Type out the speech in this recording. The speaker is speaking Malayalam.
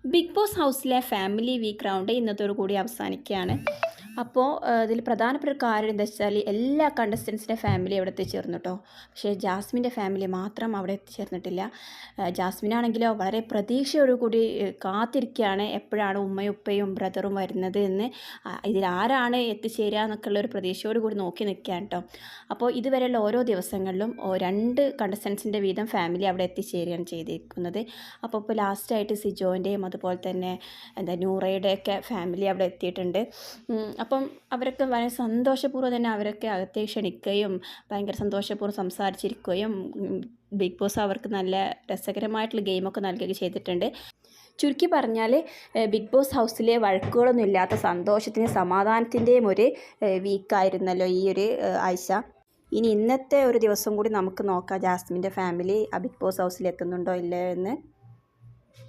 ബിഗ് ബോസ് ഹൗസിലെ ഫാമിലി വീക്ക് റൗണ്ട് ഇന്നത്തോടു കൂടി അവസാനിക്കുകയാണ്. അപ്പോൾ ഇതിൽ പ്രധാനപ്പെട്ട ഒരു കാര്യം എന്താ വെച്ചാൽ എല്ലാ കണ്ടസ്റ്റൻസിൻ്റെ ഫാമിലി അവിടെ എത്തിച്ചേർന്നു കേട്ടോ. പക്ഷേ ജാസ്മിൻ്റെ ഫാമിലി മാത്രം അവിടെ എത്തിച്ചേർന്നിട്ടില്ല. ജാസ്മിനാണെങ്കിലോ വളരെ പ്രതീക്ഷയോടുകൂടി കാത്തിരിക്കുകയാണ് എപ്പോഴാണ് ഉമ്മയും ഉപ്പയും ബ്രദറും വരുന്നത് എന്ന്. ഇതിലാരാണ് എത്തിച്ചേരുക എന്നൊക്കെയുള്ള ഒരു പ്രതീക്ഷയോട് കൂടി നോക്കി നിൽക്കുകയാണ് കേട്ടോ. അപ്പോൾ ഇതുവരെയുള്ള ഓരോ ദിവസങ്ങളിലും 2 കണ്ടസ്റ്റൻസിൻ്റെ വീതം ഫാമിലി അവിടെ എത്തിച്ചേരുകയാണ് ചെയ്തിരിക്കുന്നത്. അപ്പോൾ ഇപ്പോൾ ലാസ്റ്റായിട്ട് സിജോൻ്റെയും അതുപോലെ തന്നെ നൂറയുടെയൊക്കെ ഫാമിലി അവിടെ എത്തിയിട്ടുണ്ട്. അപ്പം അവരൊക്കെ വളരെ സന്തോഷപൂർവ്വം തന്നെ അവരൊക്കെ അകത്തേക്ക് ക്ഷണിക്കുകയും ഭയങ്കര സന്തോഷപൂർവ്വം സംസാരിച്ചിരിക്കുകയും ബിഗ് ബോസ് അവർക്ക് നല്ല രസകരമായിട്ടുള്ള ഗെയിമൊക്കെ നൽകുകയും ചെയ്തിട്ടുണ്ട്. ചുരുക്കി പറഞ്ഞാൽ ബിഗ് ബോസ് ഹൗസിലെ വഴക്കുകളൊന്നും ഇല്ലാത്ത സന്തോഷത്തിൻ്റെയും സമാധാനത്തിൻ്റെയും ഒരു വീക്കായിരുന്നല്ലോ ഈ ഒരു ആഴ്ച. ഇനി ഇന്നത്തെ ഒരു ദിവസം കൂടി നമുക്ക് നോക്കാം ജാസ്മിൻ്റെ ഫാമിലി ബിഗ് ബോസ് ഹൗസിൽ എത്തുന്നുണ്ടോ ഇല്ലയോ എന്ന്.